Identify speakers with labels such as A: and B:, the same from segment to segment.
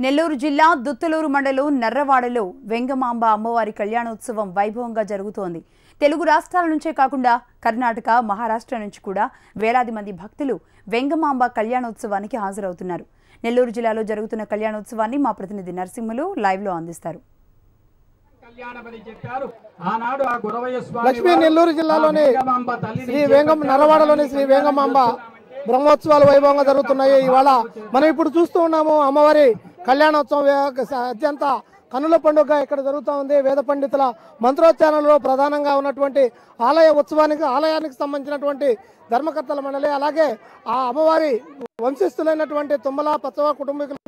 A: నెల్లూరు జిల్లా దుత్తలూరు మండలం నర్రవాడలో వెంగమాంబ అమ్మవారి కళ్యాణోత్సవం వైభవంగా జరుగుతోంది. తెలుగు రాష్ట్రాల నుంచే కాకుండా కర్ణాటక, మహారాష్ట్ర నుంచి కూడా వేలాది మంది భక్తులు వెంగమాంబ కళ్యాణోత్సవానికి హాజరవుతున్నారు. నెల్లూరు జిల్లాలో జరుగుతున్న కళ్యాణోత్సవాన్ని మా ప్రతినిధి నరసింహులు లైవ్ లో అందిస్తారు.
B: లక్ష్మీ నెల్లూరు జిల్లాలోని శ్రీ వేంగం నర్రవాడలోని శ్రీ వేంగమాంబ బ్రహ్మోత్సవాలు వైభవంగా జరుగుతున్నాయి. ఇవాళ మనం ఇప్పుడు చూస్తూ ఉన్నాము అమ్మవారి కళ్యాణోత్సవం అత్యంత కన్నుల పండుగ ఇక్కడ జరుగుతూ ఉంది. వేద పండితుల మంత్రోచ్చారణలో ప్రధానంగా ఉన్నటువంటి ఆలయానికి సంబంధించినటువంటి ధర్మకర్తల మండలి, అలాగే ఆ అమ్మవారి వంశస్థులైనటువంటి తుమ్మల పచ్చవ కుటుంబీకులు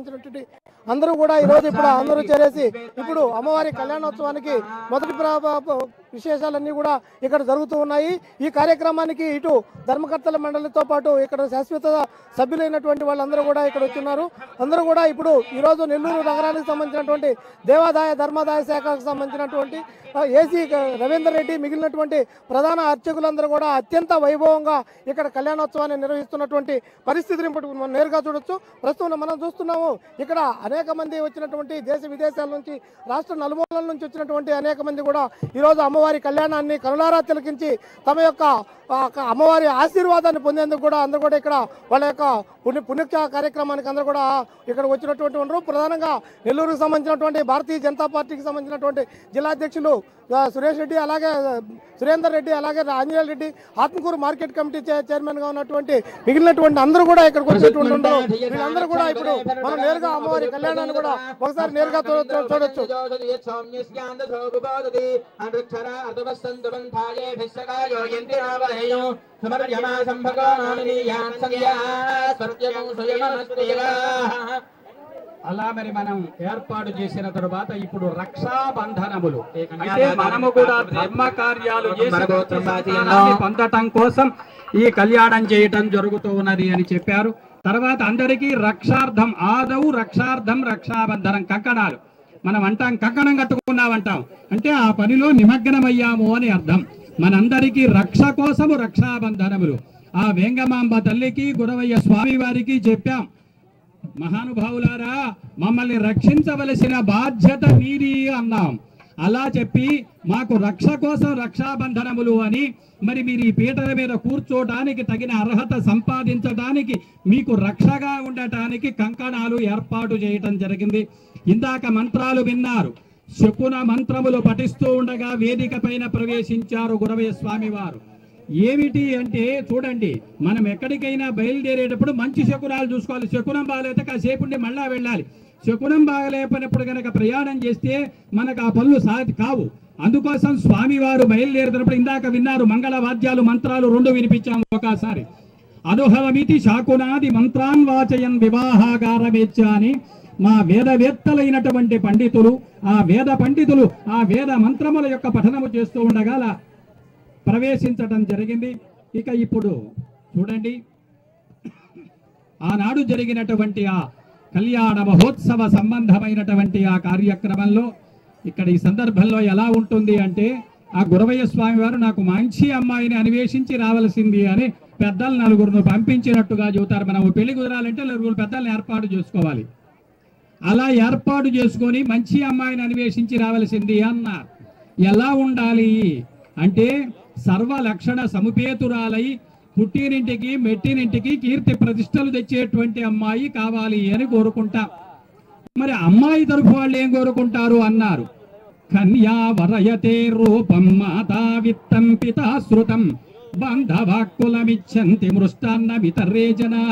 B: అందరూ కూడా ఈరోజు ఇప్పుడు అందరూ చేరేసి ఇప్పుడు అమ్మవారి కళ్యాణోత్సవానికి మొదటి విశేషాలన్నీ కూడా ఇక్కడ జరుగుతూ ఉన్నాయి. ఈ కార్యక్రమానికి ఇటు ధర్మకర్తల మండలితో పాటు ఇక్కడ శాశ్వత సభ్యులైనటువంటి వాళ్ళందరూ కూడా ఇక్కడ వచ్చిన్నారు. అందరూ కూడా ఇప్పుడు ఈరోజు నెల్లూరు నగరానికి సంబంధించినటువంటి దేవాదాయ ధర్మాదాయ శాఖకు సంబంధించినటువంటి ఏసీ రవీందర్ రెడ్డి మిగిలినటువంటి ప్రధాన అర్చకులందరూ కూడా అత్యంత వైభవంగా ఇక్కడ కళ్యాణోత్సవాన్ని నిర్వహిస్తున్నటువంటి పరిస్థితిని మనం నేరుగా చూడొచ్చు. ప్రస్తుతం మనం చూస్తున్నాము ఇక్కడ అనేక మంది వచ్చినటువంటి దేశ విదేశాల నుంచి, రాష్ట్ర నలుమూలల నుంచి వచ్చినటువంటి అనేక మంది కూడా ఈరోజు అమ్మవారి కళ్యాణాన్ని కనులారా తిలకించి తమ యొక్క అమ్మవారి ఆశీర్వాదాన్ని పొందేందుకు కూడా అందరూ కూడా ఇక్కడ వాళ్ళ యొక్క పుణ్య కార్యక్రమానికి అందరూ కూడా ఇక్కడ వచ్చినటువంటి ఉన్నారు. ప్రధానంగా నెల్లూరుకు సంబంధించినటువంటి భారతీయ జనతా పార్టీకి సంబంధించినటువంటి జిల్లా అధ్యక్షులు సురేష్ రెడ్డి, అలాగే సురేందర్ రెడ్డి, అలాగే Anjaneya Reddy, Atmakur market committee chairman గా ఉన్నటువంటి మిగిలినటువంటి అందరూ కూడా ఇక్కడికి వచ్చేటువంటి ఉంటారు. వీళ్ళందరూ కూడా ఇప్పుడు మనం నేరుగా అమ్మవారి కళ్యాణాన్ని కూడా ఒకసారి నేరుగా చూడొచ్చు.
C: అలా మరి మనం ఏర్పాటు చేసిన తరువాత ఇప్పుడు రక్షాబంధనములు అంటే మనము కూడా ధర్మ కార్యాలు పొందటం కోసం ఈ కళ్యాణం చేయటం జరుగుతూ ఉన్నది అని చెప్పారు. తర్వాత అందరికీ రక్షార్థం ఆదౌ రక్షార్థం రక్షాబంధనం కంకణాలు మనం అంటాం, కంకణం కట్టుకున్నామంటాం అంటే ఆ పనిలో నిమగ్నమయ్యాము అని అర్థం. మనందరికీ రక్ష కోసము రక్షాబంధనములు ఆ వేంగమాంబ తల్లికి గురవయ్య స్వామి వారికి చెప్పాం, మహానుభావులారా మమ్మల్ని రక్షించవలసిన బాధ్యత మీది అన్నాం. అలా చెప్పి మాకు రక్ష కోసం రక్షాబంధనములు అని మరి మీరు ఈ పీటల మీద కూర్చోటానికి తగిన అర్హత సంపాదించడానికి మీకు రక్షగా ఉండటానికి కంకణాలు ఏర్పాటు చేయటం జరిగింది. ఇందాక మంత్రాలు విన్నారు, శకున మంత్రములు పఠిస్తూ ఉండగా వేదిక పైన ప్రవేశించారు గురవయ్య స్వామి వారు. ఏమిటి అంటే చూడండి, మనం ఎక్కడికైనా బయలుదేరేటప్పుడు మంచి శకునాలు చూసుకోవాలి. శకునం బాగలేకపోతే కాసేపు ఉండి మళ్ళా వెళ్ళాలి. శకునం బాగలేకపోయినప్పుడు కనుక ప్రయాణం చేస్తే మనకు ఆ పనులు కావు. అందుకోసం స్వామివారు బయలుదేరుతున్నప్పుడు ఇందాక విన్నారు మంగళ వాద్యాలు మంత్రాలు రెండు వినిపించాము ఒకసారి. అనుభవమితి శాకునాది మంత్రాన్ వాచయన్ వివాహాగారమేచ్చ అని మా వేదవేత్తలైనటువంటి పండితులు ఆ వేద మంత్రముల యొక్క పఠనము చేస్తూ ఉండగా ప్రవేశించటం జరిగింది. ఇక ఇప్పుడు చూడండి, ఆనాడు జరిగినటువంటి ఆ కళ్యాణ మహోత్సవ సంబంధమైనటువంటి ఆ కార్యక్రమంలో ఇక్కడ ఈ సందర్భంలో ఎలా ఉంటుంది అంటే ఆ గురవయ్య స్వామి వారు నాకు మంచి అమ్మాయిని అన్వేషించి రావాల్సింది అని పెద్దలు నలుగురును పంపించినట్టుగా చెబుతారు. మనం పెళ్లి కుదరాలంటే నలుగురు పెద్దలను ఏర్పాటు చేసుకోవాలి. అలా ఏర్పాటు చేసుకొని మంచి అమ్మాయిని అన్వేషించి రావాల్సింది అన్నారు. ఎలా ఉండాలి అంటే సర్వలక్షణ సముపేతురాలై పుట్టినింటికి మెట్టినింటికి కీర్తి ప్రతిష్టలు తెచ్చేటువంటి అమ్మాయి కావాలి అని కోరుకుంటాం. మరి అమ్మాయి తరఫు వాళ్ళు ఏం కోరుకుంటారు అన్నారు. కన్యా వరయతే రూపం మాతా విత్తం పితా శృతం బంధవాక్కులమిచ్చంతి మృష్టాన్నమితర్రే జనా.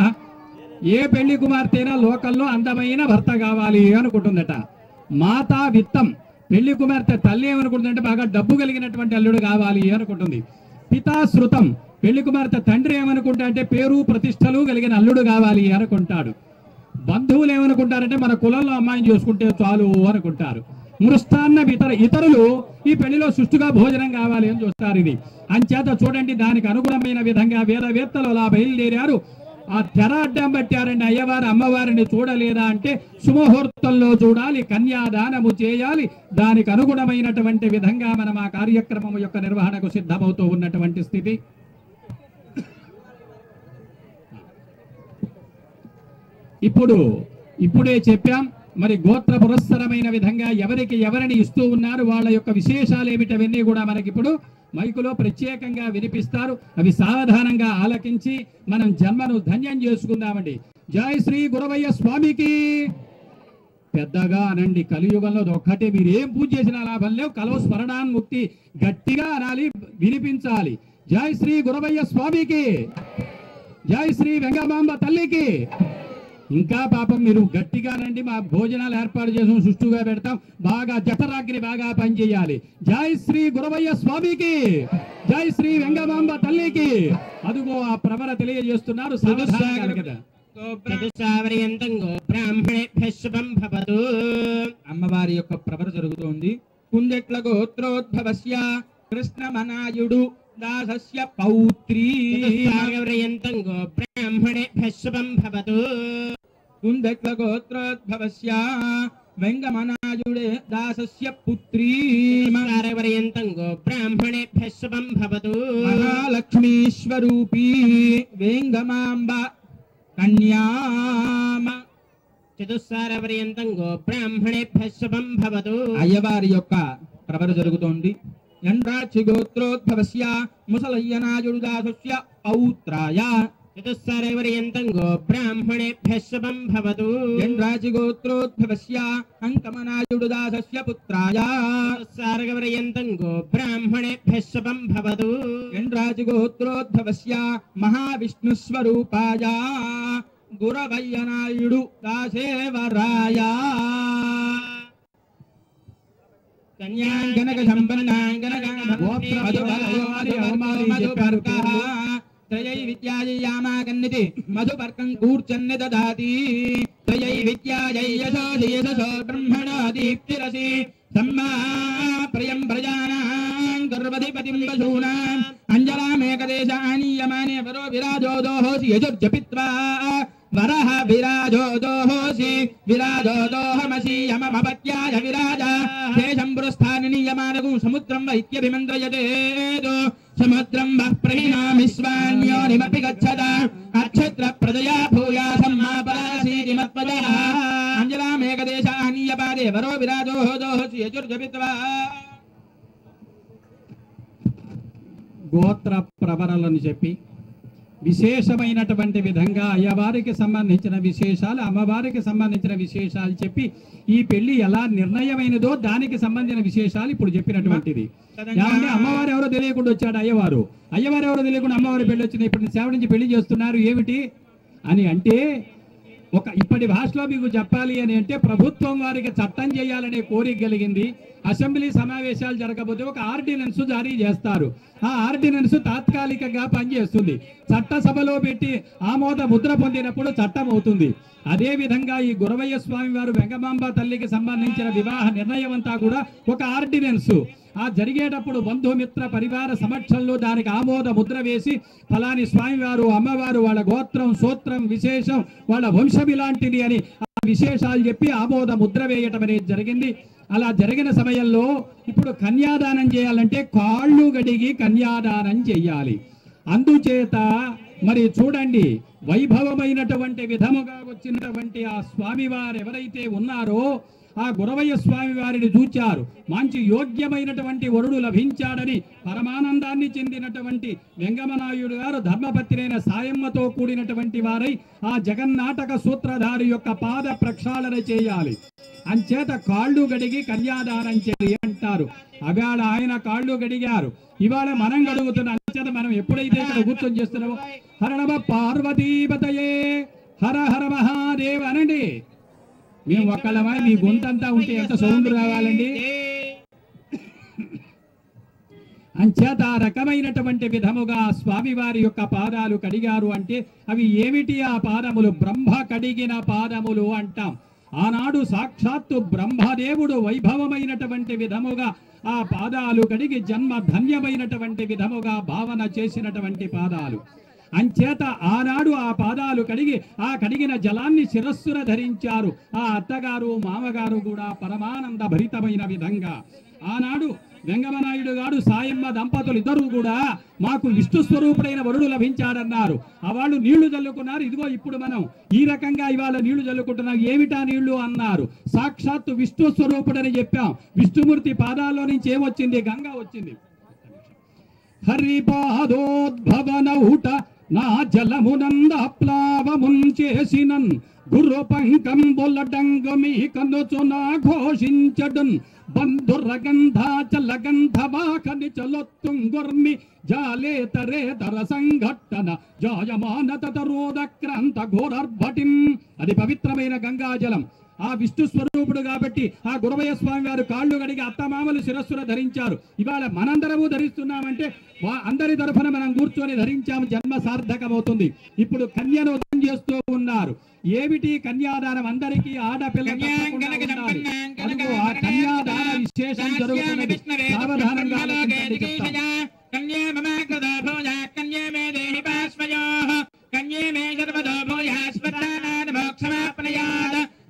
C: ఏ పెళ్లి కుమార్తెనా లోకల్లో అందమైన భర్త కావాలి అనుకుంటుందట. మాతా విత్తం పెళ్లి కుమార్తె తల్లి ఏమనుకుంటుందంటే బాగా డబ్బు కలిగినటువంటి అల్లుడు కావాలి అనుకుంటుంది. పితాశ్రుతం పెళ్లి కుమార్తె తండ్రి ఏమనుకుంటా అంటే పేరు ప్రతిష్టలు కలిగిన అల్లుడు కావాలి అనుకుంటాడు. బంధువులు ఏమనుకుంటారంటే మన కులంలో అమ్మాయిని చూసుకుంటే చాలు అనుకుంటారు. మృష్టాన్న ఇతరులు ఈ పెళ్లిలో సుష్టుగా భోజనం కావాలి అని చూస్తారు. ఇది అంచేత చూడండి, దానికి అనుగుణమైన విధంగా వేదవేత్తలు అలా బయలుదేరారు. ఆ తెర అడ్డం పట్టారండి. అయ్యవారు అమ్మవారిని చూడలేదా అంటే సుముహూర్తంలో చూడాలి, కన్యాదానము చేయాలి. దానికి అనుగుణమైనటువంటి విధంగా మనం ఆ కార్యక్రమం యొక్క నిర్వహణకు సిద్ధమవుతూ ఉన్నటువంటి స్థితి. ఇప్పుడే చెప్పాం మరి గోత్ర పురస్సరమైన విధంగా ఎవరికి ఎవరిని ఇస్తూ ఉన్నారు, వాళ్ళ యొక్క విశేషాలు ఏమిటవన్నీ కూడా మనకిప్పుడు మైకులో ప్రత్యేకంగా వినిపిస్తారు. అవి సావధానంగా ఆలకించి మనం జన్మను ధన్యం చేసుకుందామండి. జై శ్రీ గురవయ్య స్వామికి. పెద్దగా అనండి, కలియుగంలో ఒక్కటే. మీరు ఏం పూజ చేసినా లాభం లేవు. కలవ స్మరణాన్ముక్తి గట్టిగా అనాలి, వినిపించాలి. జై శ్రీ గురవయ్య స్వామికి, జై శ్రీ వెంగమాంబ తల్లికి. ఇంకా పాపం మీరు గట్టిగా రండి, మా భోజనాలు ఏర్పాటు చేసాం, సుష్టుగా పెడతాం. బాగా జఠరాగ్ని బాగా పనిచేయాలి. జై శ్రీ గురవయ్య స్వామికి, జై శ్రీ వెంగమాంబ తల్లికి. అదుగో ఆ ప్రవర తెలియజేస్తున్నారు. కదా అమ్మవారి యొక్క ప్రవర జరుగుతోంది. కుందెట్ల గోత్రోద్భవస్య కృష్ణమనాయుడు దాసస్య పౌత్రీ బ్రాహ్మణేభ్యః శుభం భవతు. కుందెట్ల గోత్రోద్భవస్య వెంగమనాయుడే దాసస్య పుత్రీ బ్రాహ్మణేభ్యః శుభం భవతు. మహాలక్ష్మీస్వరూపీ వేంగమాంబ కన్యామ చతుస్సారపర్యంతం గో బ్రాహ్మణేభ్యః శుభం భవతు. అయ్యవారి యొక్క ప్రవర జరుగుతోంది. ఎండ్రాచి గోత్రోద్భవస్య ముసలయ్యనాయుడు దాసస్య పౌత్రాయ చతుస్సారపర్యంతం గో బ్రాహ్మణేభ్యః శుభం భవతు. ఎండ్రాచి గోత్రోద్భవస్య అంకమనాయుడు దాసస్య పుత్రాయ చతుస్సారపర్యంతం గో బ్రాహ్మణేభ్యః శుభం భవతు. ఎండ్రాచి గోత్రోద్భవస్య మహావిష్ణుస్వరూపాయ గురవయ్యనాయుడు దాసేవరాయ కన్యాంగనక సంపన్నాంగనక త్రయై విద్యాయామాగన్నితి మధుపర్కం కూర్చన్ని దదాతి. త్రయై విద్యాయై యశో బ్రహ్మణో దీప్తిరసి సమ్మా ప్రియం ప్రజానాం గర్వధిపతిం పశూనాం అంజలామేకదేశానీయమానే వరో విరాజో దోహోసి యజుర్జపిత్వా వరః విరాజో దోహోసి విరాజో దోహమసి యమమపత్యాయ విరాజ శేషం పురస్థానినీయమానగు సముద్రం వైత్యభిమంత్రయతేదో సముద్రం వః ప్రహిణామిస్వాన్యోనిమపి గచ్చత అక్షత్ర ప్రజయా భూయాసం మా పరాసీతి మత్పదః అంజలామేకదేశానీయపాదే వరో విరాజో దోహోసి యజుర్జపిత్వా. గోత్ర ప్రవరలను చెప్పి విశేషమైనటువంటి విధంగా అయ్యవారికి సంబంధించిన విశేషాలు, అమ్మవారికి సంబంధించిన విశేషాలు చెప్పి ఈ పెళ్లి ఎలా నిర్ణయమైనదో దానికి సంబంధించిన విశేషాలు ఇప్పుడు చెప్పినటువంటిది. అమ్మవారు ఎవరో తెలియకుండా వచ్చాడు అయ్యవారు, అయ్యవారు ఎవరో తెలియకుండా అమ్మవారి పెళ్లి వచ్చింది. ఇప్పుడు సేవ నుంచి పెళ్లి చేస్తున్నారు ఏమిటి అని అంటే, ఒక ఇప్పటి భాషలో మీకు చెప్పాలి అని అంటే, ప్రభుత్వం వారికి చట్టం చేయాలనే కోరిక కలిగింది. అసెంబ్లీ సమావేశాలు జరగకపోతే ఒక ఆర్డినెన్స్ జారీ చేస్తారు. ఆ ఆర్డినెన్స్ తాత్కాలికంగా పనిచేస్తుంది. చట్టసభలో పెట్టి ఆమోద ముద్ర పొందినప్పుడు చట్టం అవుతుంది. అదే విధంగా ఈ గురవయ్య స్వామి వారు వెంగమాంబ తల్లికి సంబంధించిన వివాహ నిర్ణయం అంతా కూడా ఒక ఆర్డినెన్స్. ఆ జరిగేటప్పుడు బంధుమిత్ర పరివార సమక్షంలో దానికి ఆమోద ముద్ర వేసి ఫలాని స్వామివారు అమ్మవారు వాళ్ళ గోత్రం సూత్రం విశేషం వాళ్ళ వంశం ఇలాంటిది అని ఆ విశేషాలు చెప్పి ఆమోద ముద్ర వేయటం అనేది జరిగింది. అలా జరిగిన సమయంలో ఇప్పుడు కన్యాదానం చేయాలంటే కాళ్ళు గడిగి కన్యాదానం చెయ్యాలి. అందుచేత మరి చూడండి, వైభవమైనటువంటి విధముగా వచ్చినటువంటి ఆ స్వామివారు ఎవరైతే ఉన్నారో ఆ గురవయ్య స్వామి వారిని చూచారు. మంచి యోగ్యమైనటువంటి వరుడు లభించాడని పరమానందాన్ని చెందినటువంటి వెంగమనాయుడు గారు ధర్మపత్రైన సాయమ్మతో కూడినటువంటి వారై ఆ జగన్నాటక సూత్రధారి యొక్క పాద ప్రక్షాళన చేయాలి. అంచేత కాళ్ళు గడిగి కన్యాదానం చేయాలి అంటారు. అవాళ ఆయన కాళ్ళు గడిగారు, ఇవాళ మనం గడుగుతున్నాం. అంచేత మనం ఎప్పుడైతే ఇక్కడ కూర్చొని చేస్తున్నామో హర నమ పార్వతీపతయే హర హర మహాదేవ్ అనండి. మేము ఒక్కళ్ళమై మీ గొంతంతా ఉంటే ఎంత సౌండ్ రావాలండి. అంచేత ఆ రకమైనటువంటి విధముగా స్వామివారి యొక్క పాదాలు కడిగారు అంటే అవి ఏమిటి? ఆ పాదములు బ్రహ్మ కడిగిన పాదములు అంటాం. ఆనాడు సాక్షాత్తు బ్రహ్మదేవుడు వైభవమైనటువంటి విధముగా ఆ పాదాలు కడిగి జన్మ ధన్యమైనటువంటి విధముగా భావన చేసినటువంటి పాదాలు. అంచేత ఆనాడు ఆ పాదాలు కడిగి ఆ కడిగిన జలాన్ని శిరస్సున ధరించారు. ఆ అత్తగారు మామగారు కూడా పరమానంద భరితమైన విధంగా ఆనాడు వెంగమనాయుడు గారు సాయమ్మ దంపతులు ఇద్దరు కూడా మాకు విష్ణు స్వరూపుడైన వరుడు లభించాడన్నారు. ఆ వాళ్ళు నీళ్లు చల్లుకున్నారు. ఇదిగో ఇప్పుడు మనం ఈ రకంగా ఇవాళ నీళ్లు చల్లుకుంటున్నాం. ఏమిటా నీళ్లు అన్నారు. సాక్షాత్తు విష్ణు స్వరూపుడని చెప్పాం. విష్ణుమూర్తి పాదాల్లో నుంచి ఏమొచ్చింది? గంగా వచ్చింది. హరిపాదోద్భవనౌట నా జలమునంద ప్లావమున్ చేసినన్ గురు పంకం బొల్లడంగమి కన్నుచున ఘోషించడున్ బంధురగంధాచలగంధవాకని చలొత్తుంగుర్మి జాలే తరే తర సంఘట్టన జాయమాన తరోదక్రాంత ఘోరర్భటిం. అది పవిత్రమైన గంగాజలం. ఆ విష్ణు స్వరూపుడు కాబట్టి ఆ గురవయ్య స్వామి వారు కాళ్ళు కడిగి అత్తమామలు శిరస్సును ధరించారు. ఇవాళ మనందరము ధరిస్తున్నామంటే అందరి తరఫున మనం కూర్చొని ధరించాము. జన్మ సార్థకమవుతుంది. ఇప్పుడు కన్యను దానం చేస్తూ ఉన్నారు. ఏమిటి కన్యాదానం? అందరికీ ఆడపిల్ల ఆ కన్యాదాన విశేషం జరుగుతున్నది. సావధానంగా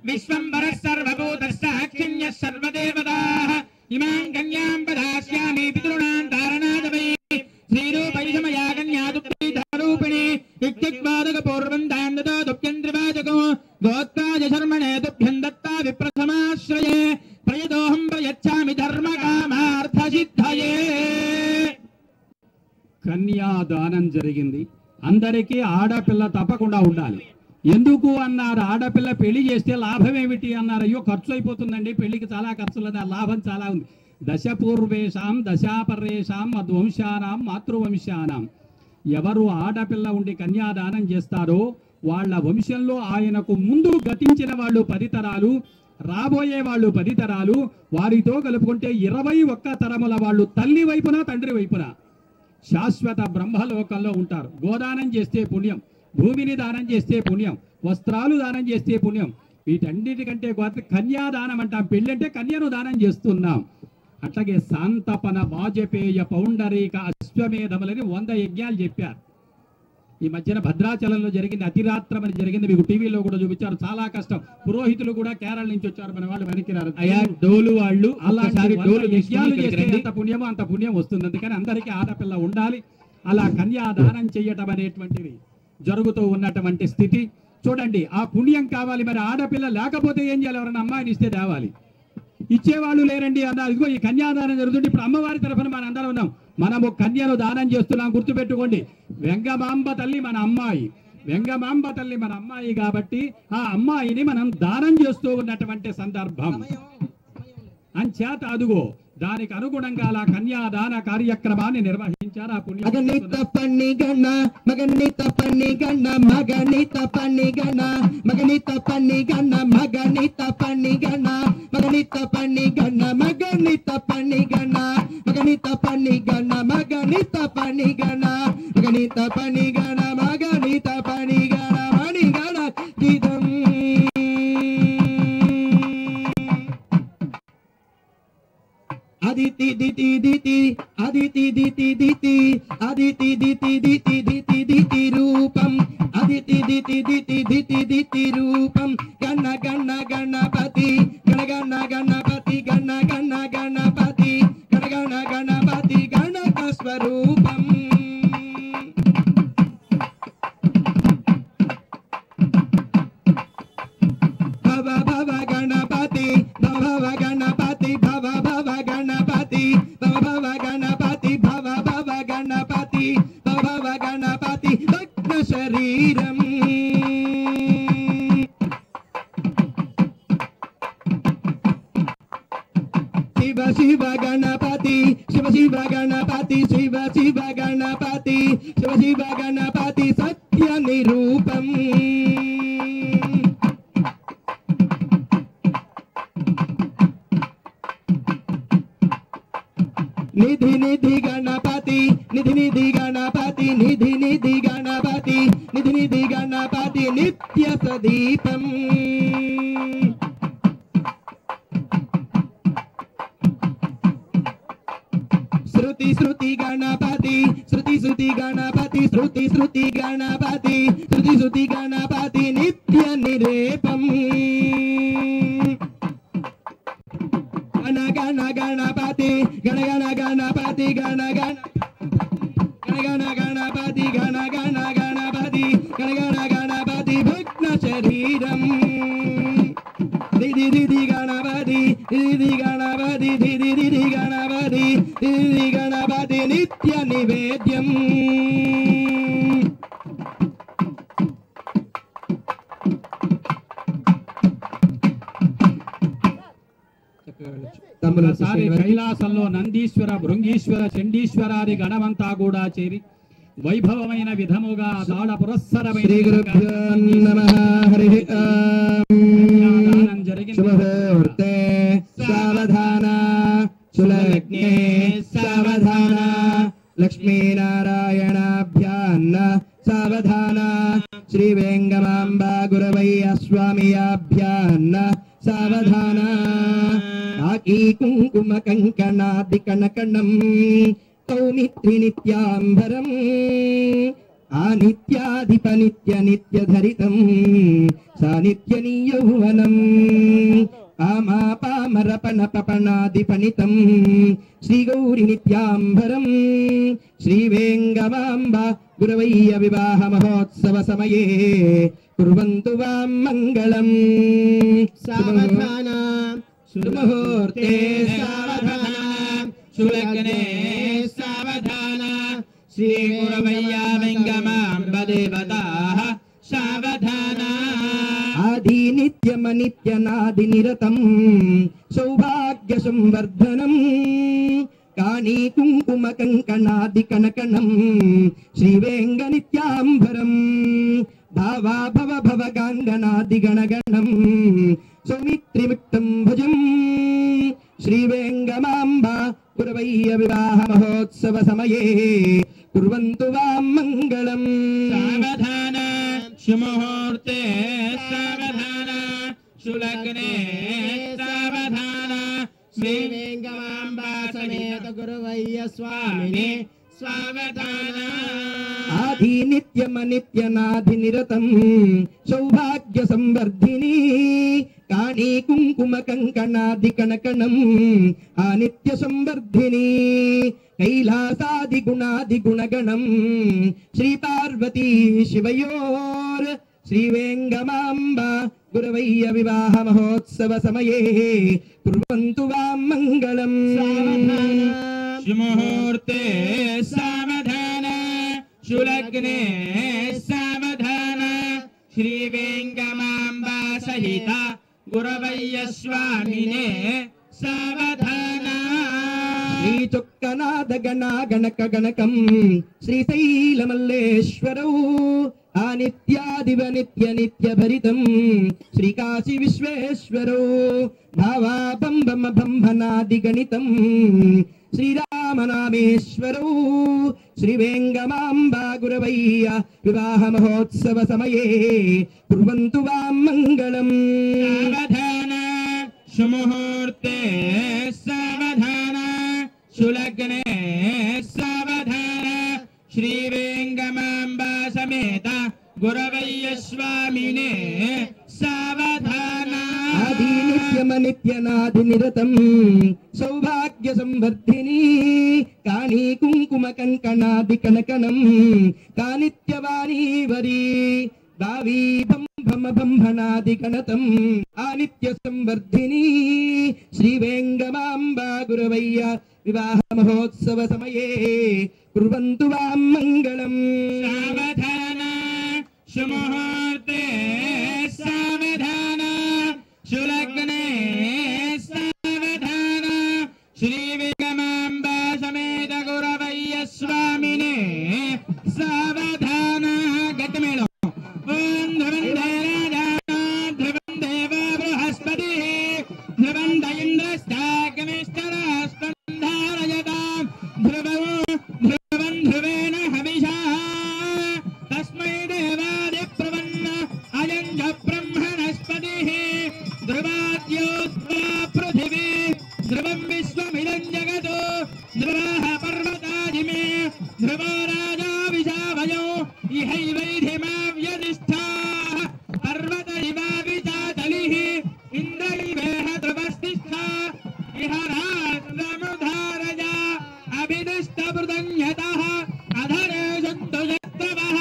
D: విశ్వంబరః సర్వభూతస్సాక్షిణ్యః సర్వదేవతాః ఇమాం కన్యాం పదాస్యామి పితॄణాం ధారణాదవై శ్రీరూపైషమయా కన్యాదుప్రీధరూపిణి ఇత్యుక్వాదక పూర్వం దాన్నదో దుఃఖ్యంద్రివాచకం గోత్రాజ శర్మణే తుభ్యం దత్తా విప్రథమాశ్రయే ప్రయతోహం ప్రయచ్ఛామి ధర్మకామార్థ సిద్ధయే.
C: కన్యాదానం జరిగింది. అందరికీ ఆడపిల్ల తప్పకుండా ఉండాలి. ఎందుకు అన్నారు? ఆడపిల్ల పెళ్లి చేస్తే లాభం ఏమిటి అన్నారు. అయ్యో ఖర్చు అయిపోతుందండి, పెళ్లికి చాలా ఖర్చులు, లాభం చాలా ఉంది. దశపూర్వేషాం దశాపరేషాం మధ్వంశానాం మాతృవంశానాం. ఎవరు ఆడపిల్ల ఉండి కన్యాదానం చేస్తారో వాళ్ళ వంశంలో ఆయనకు ముందు గతించిన వాళ్ళు 10 తరాలు, రాబోయే వాళ్ళు 10 తరాలు, వారితో కలుపుకుంటే 21 తరముల వాళ్ళు తల్లి వైపున తండ్రి వైపున శాశ్వత బ్రహ్మలోకంలో ఉంటారు. గోదానం చేస్తే పుణ్యం, భూమిని దానం చేస్తే పుణ్యం, వస్త్రాలు దానం చేస్తే పుణ్యం. వీటన్నిటికంటే కన్యాదానం అంటాం. పెళ్ళంటే కన్యను దానం చేస్తున్నాం. అట్లాగే శాంతపన వాజపేయ పౌండరీక అశ్వమేధములని 100 యజ్ఞాలు చెప్పారు. ఈ మధ్యన భద్రాచలంలో జరిగింది, అతిరాత్రం అని జరిగింది. మీకు టీవీలో కూడా చూపించారు. చాలా కష్టం. పురోహితులు కూడా కేరళ నుంచి వచ్చారు. మన వాళ్ళు వెనక్కిరారు.
D: డోలు వాళ్ళు
C: అలాంటి యజ్ఞాలు చేస్తే ఎంత పుణ్యమో అంత పుణ్యం వస్తుంది. అందుకని అందరికీ ఆడపిల్ల ఉండాలి. అలా కన్యాదానం చేయటం అనేటువంటిది జరుగుతూ ఉన్నటువంటి స్థితి చూడండి. ఆ పుణ్యం కావాలి. మరి ఆడపిల్ల లేకపోతే ఏం చేయాలి? ఎవరైనా అమ్మాయిని ఇస్తే తేవాలి. ఇచ్చేవాళ్ళు లేరండి అన్నారు. ఇదిగో ఈ కన్యాదానం జరుగుతుంది. ఇప్పుడు అమ్మవారి తరఫున మన అందరం ఉన్నాం. మనము కన్యను దానం చేస్తున్నాం. గుర్తుపెట్టుకోండి, వెంగమాంబ తల్లి మన అమ్మాయి. వెంగమాంబ తల్లి మన అమ్మాయి కాబట్టి ఆ అమ్మాయిని మనం దానం చేస్తూ ఉన్నటువంటి సందర్భం. అంచేత అదుగో దానికి అనుగుణంగా అలా కన్యాదాన కార్యక్రమాన్ని నిర్వహించారు. ఆ పుణ్య
D: మగనిత పన్ని గణ మగనిత పన్ని గణ మగనిత పన్ని గణ మగనిత పన్ని గణ మగనిత పన్ని గణ మగనిత పన్ని గణ మగనిత పన్ని గణ మగనిత పన్ని గణ మగనిత పన్ని గణ మగనిత పన్ని గణ మగనిత పన్ని గణ మణి గణ గీతం అదితి దితి దితి అదితి దితి దితి అదితి దితి దితి దితి దితి రూపం అదితి దితి దితి దితి దితి రూపం గణ గణ గణపతి గణ గణ గణపతి గణ గణ గణపతి గణ గణ గణపతి గణక స్వరూపం భవ భవ గణపతి భవ గణపతి భవ భవ గణపతి భవ గణపతి భవ భవ గణపతి భవ గణపతి భక్త శరీరం శివ శివ గణపతి శివ శివ గణపతి శివ శివ గణపతి శివ శివ గణపతి సత్య నిరూపం నిధి నిధి గణపతి నిధి నిధి గణపతి నిధి నిధి గణపతి నిధి నిధి గణపతి నిత్య సదీపం श्रुति श्रुति गणपति श्रुति श्रुति गणपति श्रुति श्रुति गणपति श्रुति श्रुति गणपति नित्य निरेपम गण गण गणपति गण गण गणपति गण गण गण गणपति गण गण गणपति गण गण गणपति भग्न शरीरम दिदि दिदि गणपति दिदि गणपति दिदि दिदि गणपति दिदि गणपति नित्य निवेद्यम
C: ఒకసారి కైలాసంలో నందీశ్వర భృంగీశ్వర చండీశ్వరాది గణమంతా కూడా చేరి వైభవమైన విధముగా దాడ పురస్సరమైన
D: శుభముహూర్తే సావధాన సులగ్నే సావధాన లక్ష్మీనారాయణాభ్యాన్న సావధాన శ్రీ వేంగమాంబా గురవయ్య స్వామియాభ్యాన్న సావధాన కాకీ కుంకుమ కంకణాది కనకణం కౌమిత్రి నిత్యాంబరం ఆనిత్యాధిప నిత్య నిత్యధరితం సానిత్యని యౌవనం ఆమాపామరపణ పపణాది పణితం శ్రీ గౌరి నిత్యాంబరం శ్రీ వేంగమాంబ గురవయ్య వివాహ మహోత్సవ సమయే కుర్వంతు వాం మంగళం సావధాన శుభముహూర్తే సావధాన సులగ్నే సావధాన శ్రీ గురవయ్య వెంగమాంబ దేవతాః సావధాన ఆది నిత్యమనిత్యనాది నిరతం సౌభాగ్య సంవర్ధనం కాణీ కుంకుమ కంకణాది కనకణం శ్రీ వేంగ నిత్యాంబరం భావా భవ భవ గాంగనాది గణగణం సౌమిత్రిమిట్టం భుజం శ్రీ వేంగమాంబ గురవయ్య వివాహ మహోత్సవ సమయే కుర్వంతు వాం మంగళం సావధాన శుభముహూర్తే సావధాన సులగ్నే సావధాన శ్రీ వేంగమాంబ సమేత గురవయ్య స్వామినే సావధాన ఆది నిత్యమనిత్యనాది నిరతం సౌభాగ్య సంవర్ధిని కాణీ కుంకుమ కంకణాది కనకణం ఆనిత్య సంవర్ధిని కైలాసాది గుణాది గుణగణం శ్రీ పార్వతీ శివయోర్ శ్రీ వేంగమాంబ గురవయ్య వివాహ మహోత్సవ సమయే కుర్వంతు వాం మంగళం శుభముహూర్తే సావధాన సులగ్నే సావధాన శ్రీ వేంగమాంబ సహిత గురవయ్య స్వామినే సావధాన శ్రీ చొక్కనాథ గణ గణక గణకం శ్రీశైలమల్లేశ్వరౌ ఆనిత్యాదివ నిత్య నిత్య భరితం శ్రీకాశీ విశ్వేశ్వరౌ భావా బంబమ బంభనాది గణితం శ్రీరామనామేశ్వరౌ శ్రీ వేంగమాంబ గురవయ్య వివాహ మహోత్సవ సమయే కుర్వంతు వాం మంగళం సావధాన శుభముహూర్తే సావధాన సులగ్నే సావధాన శ్రీ వేంగమాంబ సమేత గురవయ్య స్వామినే సావధాన ఆది నిత్యమనిత్యనాది నిరతం సౌభాగ్య సంవర్ధిని కాణీ కుంకుమ కంకణాది కనకణం కానిత్యవాణీవరి భావీ బంభమ బంభనాది గణతం ఆనిత్య సంవర్ధిని శ్రీ వేంగమాంబ గురవయ్య వివాహ మహోత్సవ సమయే కుర్వంతు వాం మంగళం సావధాన శుభముహూర్తే సావధాన సులగ్నే సావధాన శ్రీ వేంగమాంబ సమేత గురవయ్య స్వామినే సావధాన గతమేళం ఓం ధ్రువందే రాజా ధ్రువం దేవ బృహస్పతి ధ్రువంద ఇంద్రస్తాగమిష్టరాస్పంధారయతాం ధ్రువం ధ్రువేణ హవిషా తస్మై దేవాది ప్రవన్న అయం చ బ్రహ్మణస్పతి ధ్రువాద్యోత్వా పృథివీ ధ్రువం విశ్వమిదం జగతో ధ్రువః పర్వ विहरात्रमुधारय अभिदिष्टमृदन्यतः अधरे सन्तुषस्तवः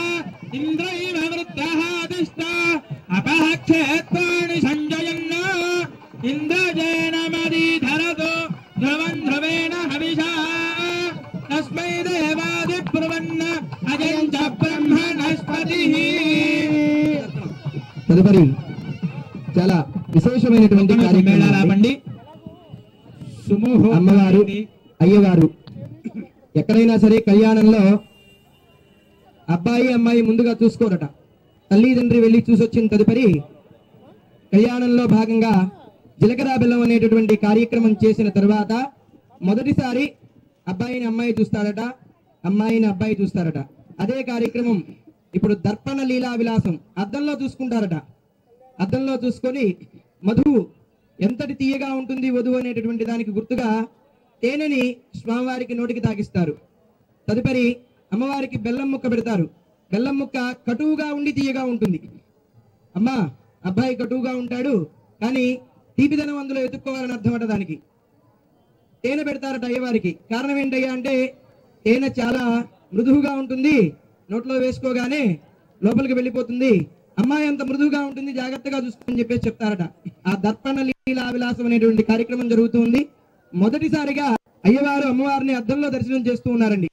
D: इन्द्रैव वृद्धः दिष्ट अपहक्षेत्वाणि सञ्जयन् इन्द्रजेन मदीधरतो ध्रुवं ध्रुवेण हविषा तस्मै देवादिब्रुवन् अजं च ब्रह्मणस्पतिः। తదుపరి చాలా విశేషమైనటువంటి కార్యక్రమం అమ్మవారు అయ్యవారు. ఎక్కడైనా సరే కళ్యాణంలో అబ్బాయి అమ్మాయి ముందుగా చూసుకోరట. తల్లిదండ్రి వెళ్ళి చూసొచ్చిన తదుపరి కళ్యాణంలో భాగంగా జీలకర్ర బెల్లం అనేటటువంటి కార్యక్రమం చేసిన తర్వాత మొదటిసారి అబ్బాయిని అమ్మాయి చూస్తారట, అమ్మాయిని అబ్బాయి చూస్తారట. అదే కార్యక్రమం ఇప్పుడు దర్పణ లీలా విలాసం అద్దంలో చూసుకుంటారట. అద్దంలో చూసుకొని మధువు ఎంతటి తీయగా ఉంటుంది వధువు అనేటటువంటి దానికి గుర్తుగా తేనెని స్వామివారికి నోటికి తాగిస్తారు. తదుపరి అమ్మవారికి బెల్లం ముక్క పెడతారు. బెల్లం ముక్క కటువుగా ఉండి తీయగా ఉంటుంది. అమ్మా అబ్బాయి కటువుగా ఉంటాడు కానీ తీపిదనం అందులో ఎత్తుక్కోవాలని అర్థమట. దానికి తేనె పెడతారట అయ్యవారికి. కారణం ఏంటయ్యా అంటే తేనె చాలా మృదువుగా ఉంటుంది, నోట్లో వేసుకోగానే లోపలికి వెళ్ళిపోతుంది. అమ్మాయి అంత మృదువుగా ఉంటుంది, జాగ్రత్తగా చూసుకోని చెప్పేసి చెప్తారట. ఆ దర్పణ లీలా విలాసం అనేటువంటి కార్యక్రమం జరుగుతుంది. మొదటిసారిగా అయ్యవారు అమ్మవారిని అద్దంలో దర్శనం చేస్తూ ఉన్నారండి.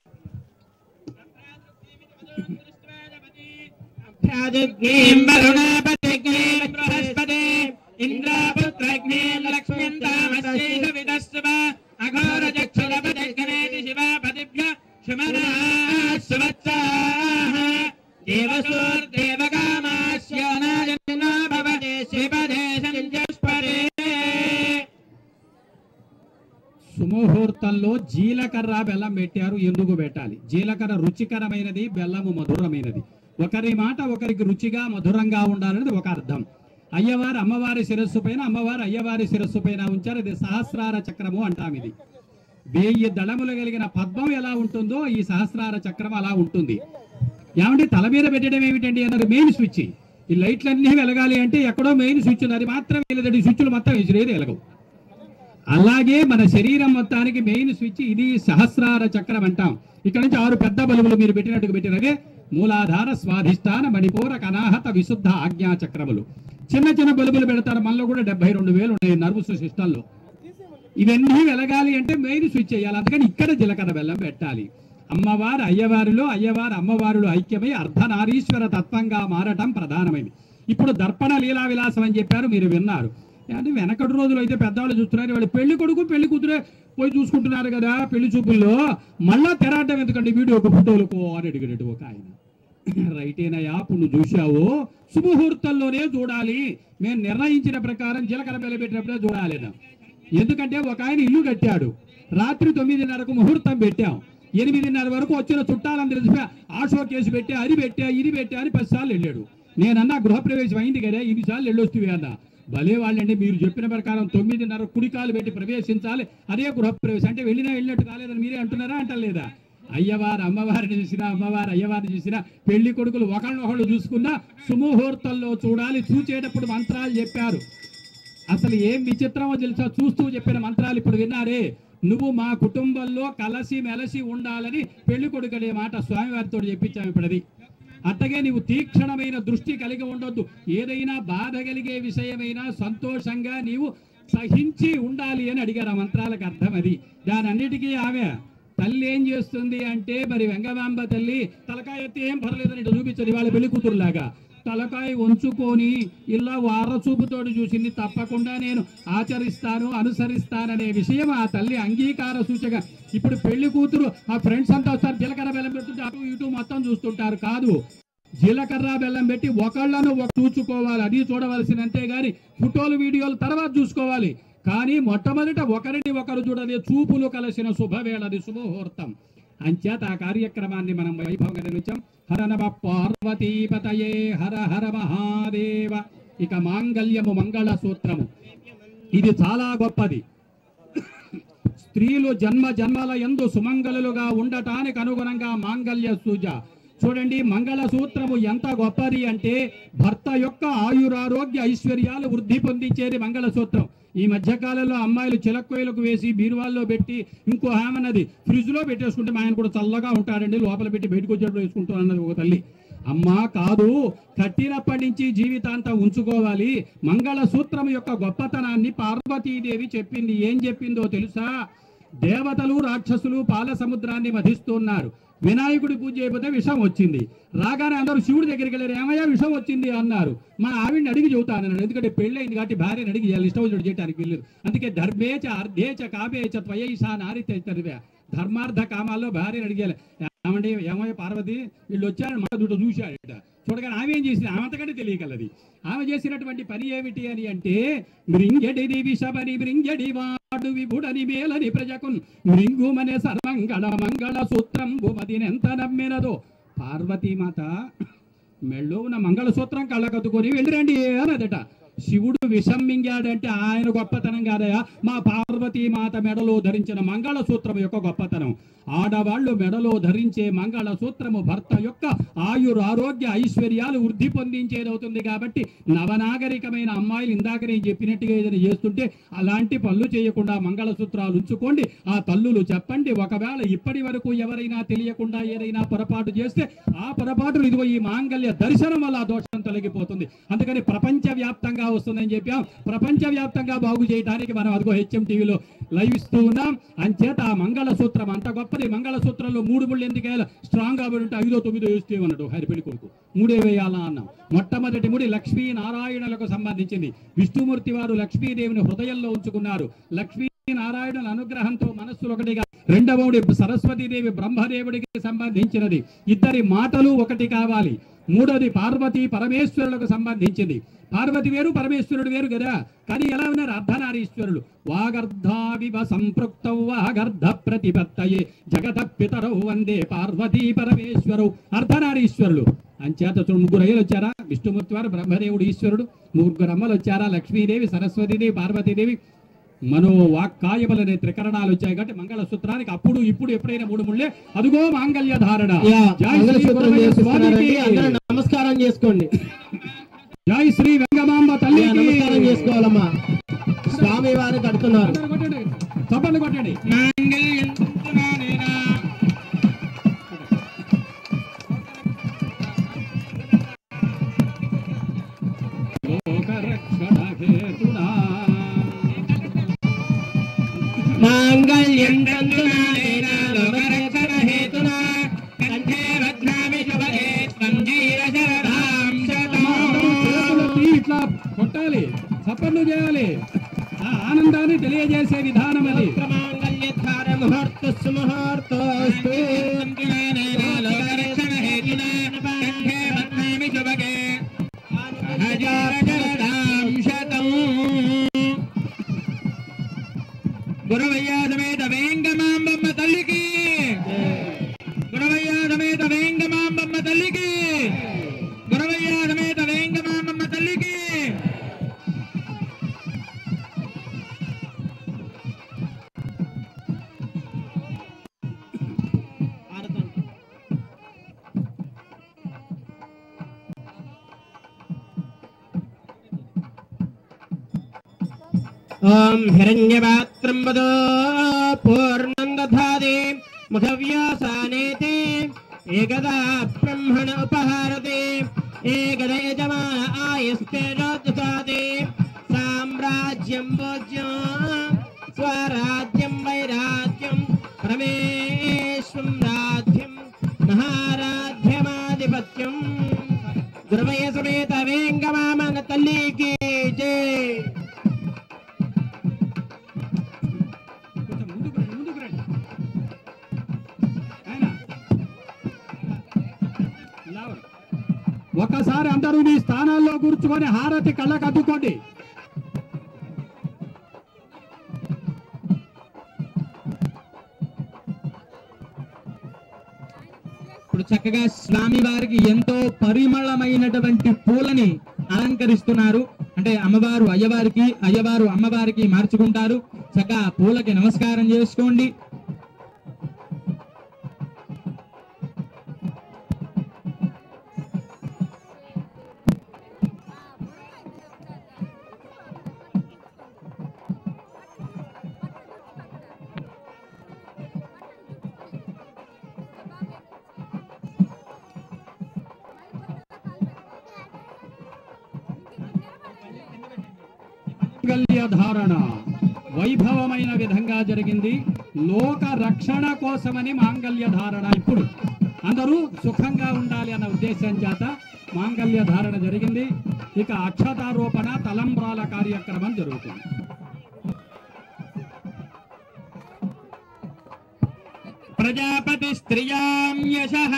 C: సుముహూర్తంలో జీలకర్ర బెల్లం పెట్టారు. ఎందుకు పెట్టాలి? జీలకర్ర రుచికరమైనది, బెల్లము మధురమైనది. ఒకరి మాట ఒకరికి రుచిగా మధురంగా ఉండాలనేది ఒక అర్థం. అయ్యవారు అమ్మవారి శిరస్సు పైన, అమ్మవారు అయ్యవారి శిరస్సు పైన ఉంచారు. ఇది సహస్రార చక్రము అంటాం. ఇది 1000 దళములు కలిగిన పద్మం ఎలా ఉంటుందో ఈ సహస్రార చక్రం అలా ఉంటుంది. ఏమంటే తల మీద పెట్టడం ఏమిటండి అన్నారు? Main switch. ఈ లైట్లన్నీ వెలగాలి అంటే ఎక్కడో మెయిన్ స్విచ్ ఉంది, అది మాత్రం వెలగదు. స్విచ్లు మొత్తం విసిరేది వెలగవు. అలాగే మన శరీరం మొత్తానికి మెయిన్ స్విచ్ ఇది సహస్రార చక్రం అంటాం. ఇక్కడ నుంచి 6 పెద్ద బలుబులు మీరు పెట్టినట్టుగా పెట్టినగే మూలాధార, స్వాధిష్టాన, మణిపూర, అనాహత, విశుద్ధ, ఆజ్ఞా చక్రములు. చిన్న చిన్న బలుబులు పెడతారు. మనలో కూడా 72,000 ఉన్నాయి నర్వస్ సిస్టంలో. ఇవన్నీ వెలగాలి అంటే మెయిన్ స్విచ్ చేయాలి. అందుకని ఇక్కడ జీలకర్ర బెల్లం పెట్టాలి. అమ్మవారు అయ్యవారిలో, అయ్యవారు అమ్మవారులు ఐక్యమై అర్ధనారీశ్వర తత్వంగా మారటం ప్రధానమైనది. ఇప్పుడు దర్పణ లీలా విలాసం అని చెప్పారు, మీరు విన్నారు. అంటే వెనకటి రోజులు అయితే పెద్దవాళ్ళు చూస్తున్నారు, వాళ్ళు పెళ్లి కొడుకు పెళ్లి కూతురే పోయి చూసుకుంటున్నారు కదా పెళ్లి చూపుల్లో. మళ్ళా తెరాటం ఎందుకంటే వీడియోకు ఫోటోలకు అని అడిగినట్టు ఒక ఆయన. రైటేనయ్యా, ఇప్పుడు నువ్వు చూసావు, శుభముహూర్తంలోనే చూడాలి. మేము నిర్ణయించిన ప్రకారం జీలకర్ర బెల్లం పెట్టినప్పుడే చూడాలి. ఎందుకంటే ఒక ఆయన ఇల్లు కట్టాడు, రాత్రి 9:30కు ముహూర్తం పెట్టాం. 8:30 వరకు వచ్చిన చుట్టాలని తెలిసిపోయి ఆషో కేసు పెట్టా, అది పెట్టా, ఇది పెట్టా అని 10 సార్లు వెళ్ళాడు. నేనన్నా గృహప్రవేశం అయింది కదా, 2 సార్లు వెళ్ళొస్తువి అన్నా. భలే వాళ్ళండి, మీరు చెప్పిన ప్రకారం 9:30 కుడికాలు పెట్టి ప్రవేశించాలి, అదే గృహప్రవేశం అంటే వెళ్ళినట్టు కాలేదని మీరే అంటున్నారా? అంటలేదా? అయ్యవారు అమ్మవారిని చూసినా, అమ్మవారు అయ్యవారిని చూసినా, పెళ్లి కొడుకులు ఒకళ్ళనొకళ్ళు చూసుకున్నా సుముహూర్తంలో చూడాలి. చూచేటప్పుడు మంత్రాలు చెప్పారు. అసలు ఏం విచిత్రమో తెలుసా? చూస్తూ చెప్పిన మంత్రాలు ఇప్పుడు విన్నారే. నువ్వు మా కుటుంబంలో కలసి మెలసి ఉండాలని పెళ్లి కొడుకు అనే మాట స్వామివారితో చెప్పించాము. ఇప్పుడు అది అట్టగే నీవు తీక్షణమైన దృష్టి కలిగి ఉండొద్దు. ఏదైనా బాధ కలిగే విషయమైనా సంతోషంగా నీవు సహించి ఉండాలి అని అడిగారు. ఆ మంత్రాలకు అర్థం అది. దాని అన్నిటికీ ఆమె తల్లి ఏం చేస్తుంది అంటే, మరి వెంగమాంబ తల్లి తలకాయ ఎత్తి ఏం పర్లేదని చూపించదు. వాళ్ళ పెళ్లి కూతురులాగా తలకాయ ఉంచుకొని ఇలా వార చూపుతోటి చూసింది. తప్పకుండా నేను ఆచరిస్తాను, అనుసరిస్తాననే విషయం ఆ తల్లి అంగీకార సూచక. ఇప్పుడు పెళ్లి కూతురు ఆ ఫ్రెండ్స్ అంతా వస్తారు, జీలకర్ర బెల్లం పెడుతుంటే అటు ఇటు మొత్తం చూస్తుంటారు. కాదు, జీలకర్ర బెల్లం పెట్టి ఒకళ్ళను చూసుకోవాలి, అది చూడవలసిన. అంతేగాని ఫోటోలు వీడియోలు తర్వాత చూసుకోవాలి. కానీ మొట్టమొదట ఒకరిని ఒకరు చూడని చూపులు కలిసిన శుభవేళది, శుభముహూర్తం. అంచేత ఆ కార్యక్రమాన్ని మనం వైభవంగా నిర్మించాం. హర నమ పార్వతీపతయే హర హర మహాదేవ. ఇక మాంగళ్యము, మంగళ సూత్రము, ఇది చాలా గొప్పది. స్త్రీలు జన్మ జన్మల యందు సుమంగళులుగా ఉండటానికి అనుగుణంగా మాంగళ్య సూజ. చూడండి, మంగళ సూత్రము ఎంత గొప్పది అంటే భర్త యొక్క ఆయురారోగ్య ఐశ్వర్యాలు వృద్ధి పొందించేది మంగళ సూత్రం. ఈ మధ్యకాలంలో అమ్మాయిలు చిలక్కోయలకు వేసి బీరువాల్లో పెట్టి ఇంకో ఆమెన్నది ఫ్రిడ్జ్లో పెట్టేసుకుంటే మా ఆయన కూడా చల్లగా ఉంటాడండి, లోపల పెట్టి బయటకు వచ్చేటప్పుడు వేసుకుంటాను అన్నది ఒక తల్లి. అమ్మా కాదు, కట్టినప్పటి నుంచి జీవితాంతం ఉంచుకోవాలి. మంగళసూత్రం యొక్క గొప్పతనాన్ని పార్వతీదేవి చెప్పింది. ఏం చెప్పిందో తెలుసా? దేవతలు రాక్షసులు పాల సముద్రాన్ని వధిస్తున్నారు. వినాయకుడి పూజ అయిపోతే విషం వచ్చింది. రాగానే అందరూ శివుడి దగ్గరికి వెళ్ళారు, ఏమయ్యా విషం వచ్చింది అన్నారు. మా ఆవిడని అడిగి చెబుతానన్నాడు, ఎందుకంటే పెళ్ళైంది కాబట్టి భార్యని అడిగి ఇష్టం వచ్చినట్టు చేయడానికి వెళ్ళలేదు. అందుకే ధర్మేచ అర్ధేచ కాపేచ త్వయైషా నారితే ధర్మార్థ కామాల్లో భార్యని అడిగేయాలి. ఏమంటే ఏమయ్య పార్వతి వీళ్ళు వచ్చారు మా దుట చూశాడట. చూడగానే ఆమె ఏం చేసింది? ఆమె అంతకంటే తెలియగలది. ఆమె చేసినటువంటి పని ఏమిటి అని అంటే, మృంగడి విషమని మృంగడి వాడు విభుడని మేలని ప్రజకున్ మృంగుమనే సర్వంగళ మంగళ సూత్రం భూమతినెంత నమ్మినదో. పార్వతీమాత మెళ్ళో ఉన్న మంగళసూత్రం కళ్ళకత్తుకొని వెళ్ళిరండి అన్నదట. శివుడు విషం మింగాడంటే ఆయన గొప్పతనం కాదయా, మా పార్వతీమాత మెడలో ధరించిన మంగళసూత్రం యొక్క గొప్పతనం. ఆడవాళ్లు మెడలో ధరించే మంగళసూత్రము భర్త యొక్క ఆయుర్ ఆరోగ్య ఐశ్వర్యాలు వృద్ధి పొందించేదవుతుంది. కాబట్టి నవనాగరికమైన అమ్మాయిలు ఇందాక నేను చెప్పినట్టుగా ఏదైనా చేస్తుంటే అలాంటి పనులు చేయకుండా మంగళసూత్రాలు ఉంచుకోండి. ఆ తల్లులు చెప్పండి, ఒకవేళ ఇప్పటి వరకు ఎవరైనా తెలియకుండా ఏదైనా పొరపాటు చేస్తే ఆ పొరపాటు ఇదిగో ఈ మాంగళ్య దర్శనం వల్ల దోషం తొలగిపోతుంది. అందుకని ప్రపంచ వ్యాప్తంగా వస్తుందని చెప్పాం. ప్రపంచ వ్యాప్తంగా బాగు చేయడానికి మనం అదిగో హెచ్ఎం టీవీలో లైవ్ ఇస్తూ ఉన్నాం. అంచేత ఆ మంగళసూత్రం అంత గొప్పది. మంగళసూత్రంలో 3 ముళ్ళు ఎందుకేయాలి? స్ట్రాంగ్ కాబట్టి ఉంటే 5ో 9ో వేస్తే అన్నాడు హరిపెళ్లి కొడుకు. 3 వేయాలా అన్నాం. మొట్టమొదటి ముడి లక్ష్మీ నారాయణులకు సంబంధించింది. విష్ణుమూర్తి వారు లక్ష్మీదేవిని హృదయంలో ఉంచుకున్నారు. లక్ష్మీ నారాయణుల అనుగ్రహంతో మనస్సులు ఒకటిగా. రెండవ ముడి సరస్వతీదేవి బ్రహ్మదేవుడికి సంబంధించినది. ఇద్దరి మాటలు ఒకటి కావాలి. మూడోది పార్వతీ పరమేశ్వరులకు సంబంధించింది. పార్వతి వేరు పరమేశ్వరుడు వేరు కదా, కానీ ఎలా ఉన్నారు? అర్ధనారీశ్వరులు. వాగర్ధావివ సంపృక్తౌ వాగర్ధ ప్రతిపత్తయే జగత పితరౌ వందే పార్వతీ పరమేశ్వరౌ. అర్ధనారీశ్వరులు. అంచేత 3 అయ్యలు వచ్చారా? విష్ణుమూర్తి వారు, బ్రహ్మదేవుడు, ఈశ్వరుడు. 3 అమ్మలు వచ్చారా? లక్ష్మీదేవి, సరస్వతీదేవి, పార్వతీదేవి. మనో వాక్కాయములనే త్రికరణాలు వచ్చాయి కాబట్టి మంగళసూత్రానికి అప్పుడు ఇప్పుడు ఎప్పుడైనా 3 ముళ్ళే. అదుగో మాంగళ్య ధారణ.
D: నమస్కారం చేసుకోండి.
C: జై శ్రీ వెంగమాంబ తల్లి
D: నమస్కారం చేసుకోవాలమ్మా. స్వామి వారు కడుతున్నారు.
C: చప్పట్లు కొట్టండి.
D: మాంగళ్యం తంతునా లోకరక్షణ హేతునా కంఠే భద్రామి శుభగే త్వం జీవ శరదాం శతం.
C: ఇట్లా కొట్టాలి, చప్పట్లు చేయాలి. ఆ ఆనందాన్ని తెలియజేసే విధానం అది.
D: మాంగళ్యధార ముహూర్తస్సు ముహూర్తోస్తు లోకరక్షణ హేతునా కంఠే భద్రామి శుభగే శరదాం శతం. గురవయ్య సమేత వేంగమాంబమ్మ తల్లికి, గురవయ్య సమేత వేంగమాంబమ్మ తల్లికి, గురవయ్య సమేత వేంగమాంబమ్మ తల్లికి. ఓం హిరణ్యపాత్రం వదో పూర్ణం దధాతి ముఖవ్యాసానేతే ఏకదా బ్రహ్మణ ఉపహారతే ఏకద యజమాన ఆయస్తే రాజసాతే సామ్రాజ్యం భోజ్యం స్వరాజ్యం వైరాజ్యం పరమేశ్వరం రాజ్యం మహారాజ్యమాధిపత్యం. గురవయ్య సమేత వేంగమాంబ తల్లికి జై.
C: ఒకసారి అందరూ మీ స్థానాల్లో కూర్చుకొని హారతి కళ్ళకు అద్దుకోండి.
E: ఇప్పుడు చక్కగా స్వామి వారికి ఎంతో పరిమళమైనటువంటి పూలని అలంకరిస్తున్నారు. అంటే అమ్మవారు అయ్యవారికి, అయ్యవారు అమ్మవారికి మార్చుకుంటారు. చక్కగా పూలకి నమస్కారం చేసుకోండి.
C: మాంగళ్య ధారణ వైభవమైన విధంగా జరిగింది. లోక రక్షణ కోసమని మాంగళ్య ధారణ. ఇప్పుడు అందరూ సుఖంగా ఉండాలి అన్న ఉద్దేశం చేత మాంగళ్య ధారణ జరిగింది. ఇక అక్షతారోపణ తలంబ్రాల కార్యక్రమం జరుగుతుంది.
E: ప్రజాపతి స్త్రియాం యశః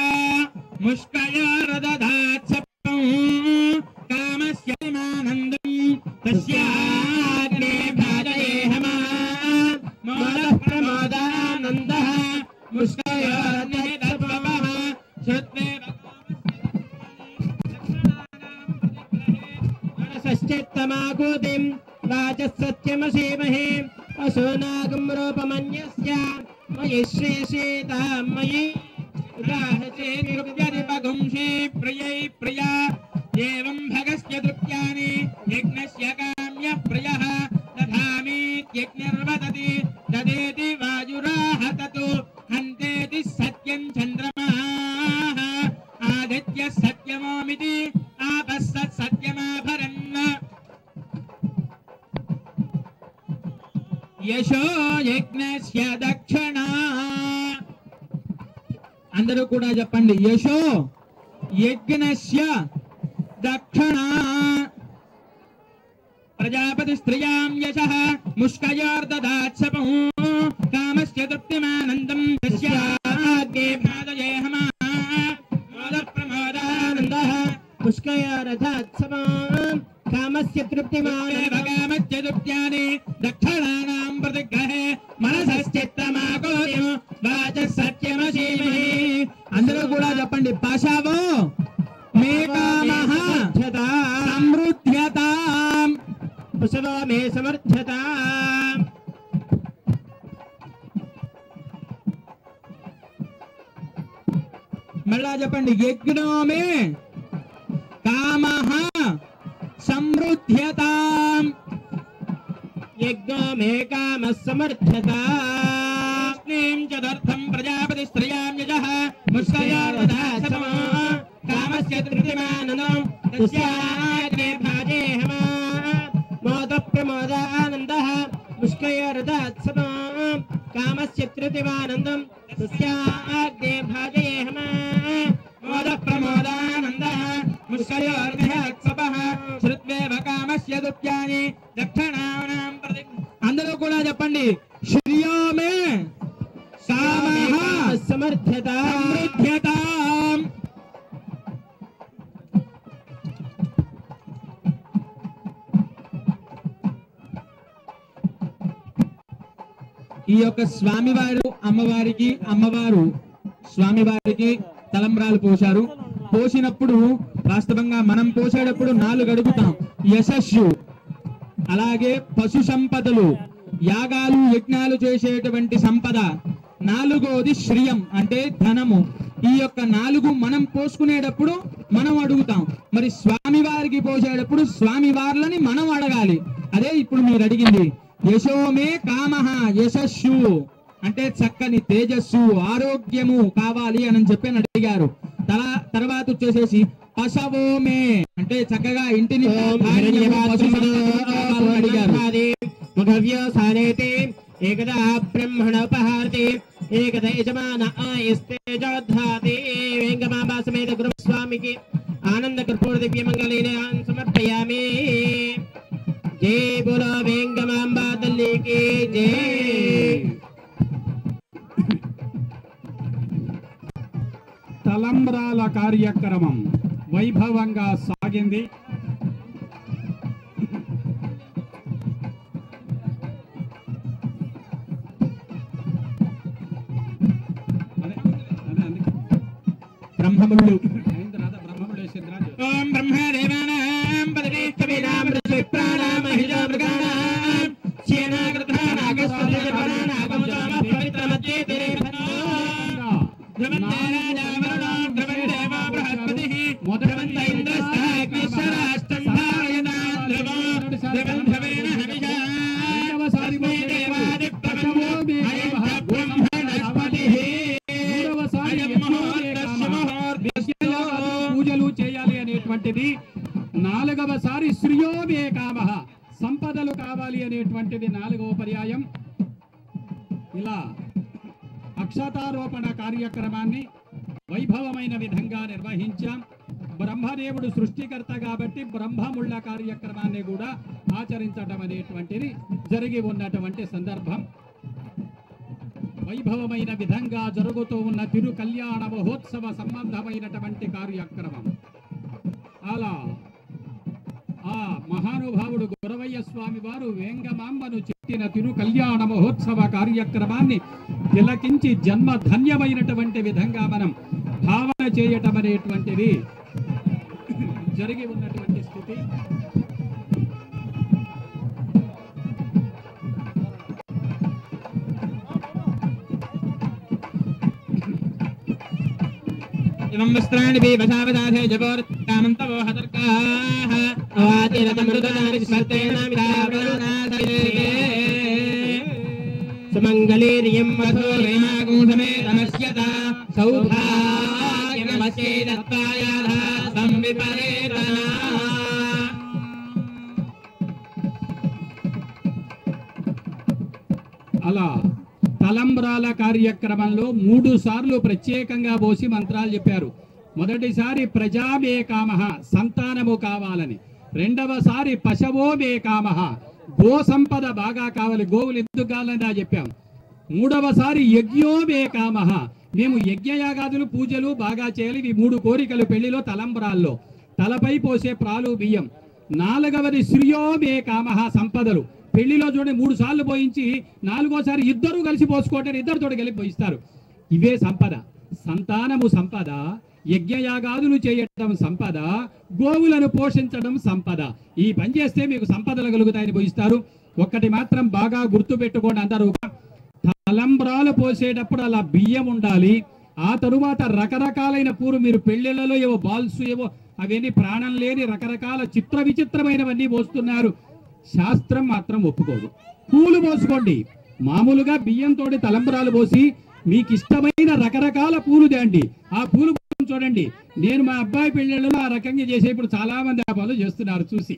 E: ముష్కయోరదధాత్ సప్తం కామస్య మానందం తస్యాగ్నే భాజయేహమా మోదః ప్రమోదానందః ముష్కయోరదధాత్ సప్తః శ్రుత్వేవ మనసశ్చిత్తమాకూతిం వాచः సత్యమసీమహే అసోనాగం రూపమన్యస్య మయి శ్రీసీతాం మయి ఉదాహచేపగుంషే ప్రియై ప్రియా ఏవం భగస్య తృప్యాని యజ్ఞస్య కామ్య ప్రియః దధామీత్యజ్ఞర్వదతి దదేతి వాయురాహతతు హంతేతి సత్యం చంద్రమః ఆదిత్య సత్యమోమితి ఆపస్స సత్యమాభరన్ యశో యజ్ఞస్య దక్షిణ. అందరూ కూడా చెప్పండి. యశో యజ్ఞస్య దక్షిణ. ప్రజాపతి స్త్రియాం యశః ముష్కయోర్దధాత్ సపః కామస్య తృప్తిమానందం తస్యాగ్నే భాజయేహమా మోదః ప్రమోదానందః ముష్కయోర్దధాత్ సపః కామస్య తృప్తిమానందః తృప్త్యాని దక్షిణానాం ప్రతిగ్రహే మనసశ్చిత్తమాకూతిం వాచః సత్యమసీమహి. అందరూ కూడా చెప్పండి. పశవో మే కామః సమృద్ధ్యతాం. పశవో మే సమర్థ్యతాం. మళ్ళా చెప్పండి. యజ్ఞో మే కామః సమృద్ధ్యతాం. యజ్ఞో మే కామః సమర్థ్యతాం. చతుర్థం ప్రజాపతి స్త్రియాం యజః ముష్కయోర్దధాత్ సపః కామస్య తృప్తిమానందం తస్యాగ్నే భాజయేహమా మోదః ప్రమోదానందః ముష్కయోర్దధాత్ సపః కామస్య తృప్తిమానందం తస్యాగ్నే భాజయేహమా మోదః ప్రమోదానందః ముష్కయోర్దధాత్ సపః శ్రుత్వేవ కామస్య తృప్త్యాని దక్షిణానాం ప్రతి. అందరూ కూడా చెప్పండి. శ్రియో మే కామః సమృద్ధ్యతాం. ఈ యొక్క స్వామివారు అమ్మవారికి, అమ్మవారు స్వామివారికి తలంబ్రాలు పోశారు. పోసినప్పుడు వాస్తవంగా మనం పోసేటప్పుడు 4 అడుగుతాం. యశస్సు, అలాగే పశు సంపదలు, యాగాలు యజ్ఞాలు చేసేటువంటి సంపద. 4వది శ్రియం అంటే ధనము. ఈ యొక్క 4 మనం పోసుకునేటప్పుడు మనం అడుగుతాం. మరి స్వామివారికి పోసేటప్పుడు స్వామివార్లని మనం అడగాలి. అదే ఇప్పుడు మీరు అడిగింది. యశోమే కామః, యశస్సు అంటే చక్కని తేజస్సు, ఆరోగ్యము కావాలి అని చెప్పి అడిగారు. తర్వాత వచ్చేసేసి పశవోమే అంటే చక్కగా ఇంటిని అడిగారు. ఏకదా బ్రహ్మణోపహారతి ఏకద యజమాన ఆయస్తేజోద్ధాతి. వెంగమాంబా సమేత గురుస్వామికి ఆనంద కర్పూర దివ్య మంగళీలయాన్ సమర్పయామి. జై బోలో వెంగమాంబా తల్లికి జై.
C: తలంబ్రాల కార్యక్రమం వైభవంగా సాగింది.
E: బ్రహ్మములు
C: ఓం బ్రహ్మదేవానాం పదవీ కవీనాం ఋషి ప్రాణాం మహిళా మృగాణాం సేనాకృతానాగస్వజపరాణాగం జామ పవిత్రమధ్యేతే ధ్రువంతే రాజా వరుణో ధ్రువందేవ బృహస్పతిః ధ్రువంత ఇంద్రశ్చాగ్నిశ్వరాష్టం ధారయతాం ధ్రువో ధ్రువం ధ్రువేణ హవిషా తస్మై దేవాది ప్రథమో అయం బ్రహ్మణస్పతిః. పూజలు చేయాలి అనేటువంటిది 4వసారి శ్రియోమే కామః సంపదలు కావాలి ఇలా అక్షతారోపణ కార్యక్రమాన్ని వైభవమైన విధంగా నిర్వహించాం. బ్రహ్మదేవుడు సృష్టికర్త కాబట్టి బ్రహ్మముళ్ళ కార్యక్రమాన్ని కూడా ఆచరించడం అనేటువంటిది జరిగి ఉన్నటువంటి సందర్భం. వైభవమైన విధంగా జరుగుతూ ఉన్న తిరు కళ్యాణ మహోత్సవ సంబంధమైనటువంటి కార్యక్రమం. అలా ఆ మహానుభావుడు గురవయ్య స్వామి వారు వేంగమాంబను చెట్టిన తిరు కళ్యాణ మహోత్సవ కార్యక్రమాన్ని తిలకించి జన్మ ధన్యమైనటువంటి విధంగా మనం భావన చేయటం అనేటువంటిది జరిగి ఉన్నటువంటి స్థితి.
E: इमं वस्त्राणि विवसावदासे जपोर्तामन्तवो हतर्काः अवातिरतमृतदानि स्मर्तेन विदावनादये सुमङ्गलीर्यं वधो रेमागुंसमेतमस्यता सौभाग्यमस्यै दत्तायाः संविपरेतना
C: అలా తలంబ్రాల కార్యక్రమంలో 3 సార్లు ప్రత్యేకంగా పోసి మంత్రాలు చెప్పారు. మొదటిసారి ప్రజామే కామః సంతానము కావాలని, రెండవసారి పశవో మే కామః గో సంపద బాగా కావాలి, గోవులు ఎందుకు కావాలని చెప్పాం. మూడవసారి యజ్ఞో మే కామః మేము యజ్ఞయాగాదులు పూజలు బాగా చేయాలి. ఇవి 3 కోరికలు పెళ్లిలో తలంబ్రాల్లో, తలపై పోసే ప్రాలు బియ్యం. నాలుగవది శ్రియో మే కామః సంపదలు, పెళ్లిలో చూడండి 3 సార్లు పోయించి నాలుగోసారి ఇద్దరు కలిసి పోసుకోవటం, ఇద్దరితో కలిపి పోయిస్తారు. ఇవే సంపద. సంతానము సంపద, యజ్ఞయాగాదులు చేయటం సంపద, గోవులను పోషించడం సంపద. ఈ పని చేస్తే మీకు సంపదలు కలుగుతాయని పోయిస్తారు. ఒక్కటి మాత్రం బాగా గుర్తు పెట్టుకోండి అందరూ, తలంబ్రాలు పోసేటప్పుడు అలా బియ్యం ఉండాలి. ఆ తరువాత రకరకాలైన పూలు, మీరు పెళ్లిళ్లలో ఏవో బాల్స్ ఏవో అవన్నీ ప్రాణం లేని రకరకాల చిత్ర విచిత్రమైనవన్నీ పోస్తున్నారు. శాస్త్రం మాత్రం ఒప్పుకోదు. పూలు పోసుకోండి. మామూలుగా బియ్యంతో తలంబ్రాలు పోసి మీకు ఇష్టమైన రకరకాల పూలు తేండి. ఆ పూలు చూడండి. నేను మా అబ్బాయి పెళ్లిళ్ళలో ఆ రకంగా చేసే, ఇప్పుడు చాలా మంది ఆ పనులు చేస్తున్నారు చూసి.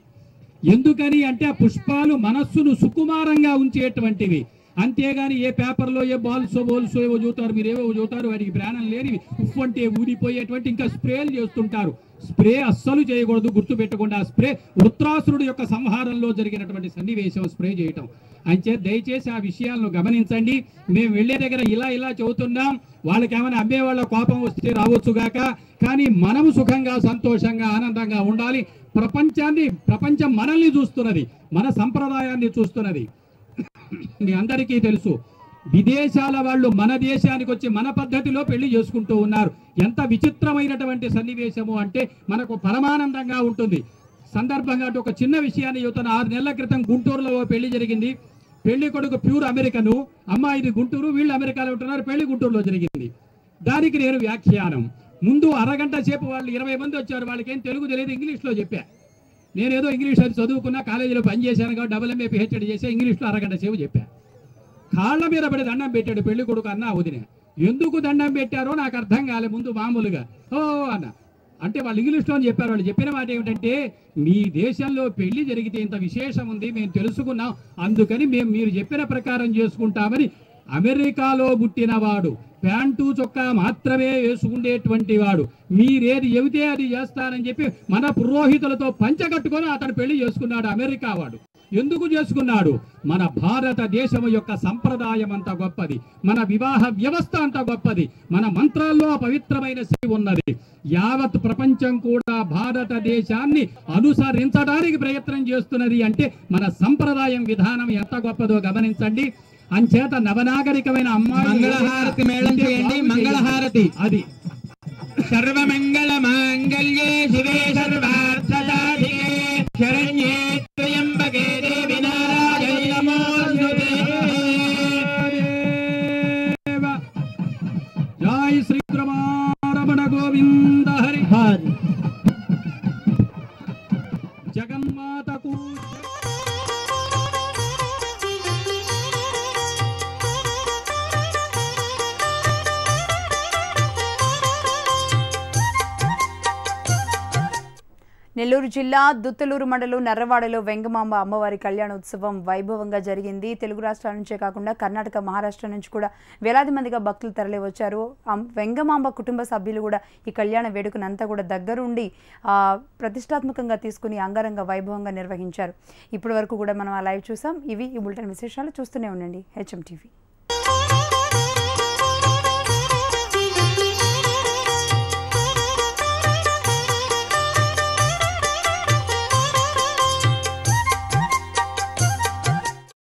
C: ఎందుకని అంటే ఆ పుష్పాలు మనస్సును సుకుమారంగా ఉంచేటువంటివి. అంతేగాని ఏ పేపర్లో ఏ బాల్సో బోల్సో ఏవో చూతారు, మీరు ఏవో చూతారు, వాటికి ప్రాణం లేనివి, ఉఫ్ అంటే ఊడిపోయేటువంటి ఇంకా స్ప్రేలు చేస్తుంటారు. స్ప్రే అస్సలు చేయకూడదు, గుర్తు పెట్టుకోండి. ఆ స్ప్రే వృత్రాసురుడు యొక్క సంహారంలో జరిగినటువంటి సన్నివేశం స్ప్రే చేయటం. అంచే దయచేసి ఆ విషయాలను గమనించండి. మేము వెళ్లే దగ్గర ఇలా చెబుతున్నాం, వాళ్ళకి ఏమైనా అమ్మే వాళ్ళ కోపం వస్తే రావచ్చుగాక, కానీ మనము సుఖంగా సంతోషంగా ఆనందంగా ఉండాలి. ప్రపంచం మనల్ని చూస్తున్నది, మన సంప్రదాయాన్ని చూస్తున్నది. మీ అందరికీ తెలుసు, విదేశాల వాళ్ళు మన దేశానికి వచ్చి మన పద్ధతిలో పెళ్లి చేసుకుంటూ ఉన్నారు. ఎంత విచిత్రమైనటువంటి సన్నివేశము అంటే మనకు పరమానందంగా ఉంటుంది. సందర్భంగా ఒక చిన్న విషయాన్ని చెబుతాను. 6 నెలల క్రితం గుంటూరులో పెళ్లి జరిగింది. పెళ్లి కొడుకు ప్యూర్ అమెరికను, అమ్మాయిది గుంటూరు, వీళ్ళు అమెరికాలో ఉంటున్నారు. పెళ్లి గుంటూరులో జరిగింది. దానికి నేను వ్యాఖ్యానం ముందు అరగంట సేపు వాళ్ళు 20 మంది వచ్చారు. వాళ్ళకేం తెలుగు తెలియదు, ఇంగ్లీష్లో చెప్పా. నేనేదో ఇంగ్లీష్ అది చదువుకున్నా, కాలేజీలో పనిచేశాను కాబట్టి డబుల్ఎంఏ పిహెచ్డి చేసా, ఇంగ్లీష్లో అరగంట సేపు చెప్పా. కాళ్ళ మీద పడి దండం పెట్టాడు పెళ్లి కొడుకు. అన్న వదిన ఎందుకు దండం పెట్టారో నాకు అర్థం కాలే. ముందు మామూలుగా ఓ అన్న అంటే వాళ్ళు ఇంగ్లీష్లో చెప్పారు. వాళ్ళు చెప్పిన మాట ఏమిటంటే, మీ దేశంలో పెళ్లి జరిగితే ఇంత విశేషం ఉంది, మేము తెలుసుకున్నాం, అందుకని మేము మీరు చెప్పిన ప్రకారం చేసుకుంటామని. అమెరికాలో పుట్టినవాడు ప్యాంటు చొక్కా మాత్రమే వేసుకునేటువంటి వాడు మీరేది చెబితే అది చేస్తానని చెప్పి మన పురోహితులతో పంచగట్టుకొని అతను పెళ్లి చేసుకున్నాడు. అమెరికా వాడు ఎందుకు చేసుకున్నాడు? మన భారతదేశం యొక్క సంప్రదాయం అంత గొప్పది, మన వివాహ వ్యవస్థ అంత గొప్పది, మన మంత్రాల్లో పవిత్రమైన శక్తి ఉన్నది. యావత్ ప్రపంచం కూడా భారతదేశాన్ని అనుసరించడానికి ప్రయత్నం చేస్తున్నది. అంటే మన సంప్రదాయం విధానం ఎంత గొప్పదో గమనించండి. అంచేత నవనాగరికమైన అమ్మాయి
E: మంగళహారతి మేళం చేయండి. మంగళహారతి అది సర్వమంగళ మాంగళ్యే శివే సర్వార్థసాధికే శరణ్యే త్రయంబకే దేవి నారాయణి నమోస్తుతే.
C: జై శ్రీ రమణ గోవింద హరి హరి. జగన్మాతకు
A: నెల్లూరు జిల్లా దుత్తలూరు మండలం నర్రవాడలో వెంగమాంబ అమ్మవారి కళ్యాణోత్సవం వైభవంగా జరిగింది. తెలుగు రాష్ట్రాల నుంచే కాకుండా కర్ణాటక, మహారాష్ట్ర నుంచి కూడా వేలాది మందిగా భక్తులు తరలి వచ్చారు. వెంగమాంబ కుటుంబ సభ్యులు కూడా ఈ కళ్యాణ వేడుకనంతా కూడా దగ్గరుండి ప్రతిష్టాత్మకంగా తీసుకుని అంగరంగ వైభవంగా నిర్వహించారు. ఇప్పటి వరకు కూడా మనం ఆ లైవ్ చూసాం. ఇవి ఈ బులెటిన్ విశేషాలు. చూస్తూనే ఉండండి HM TV.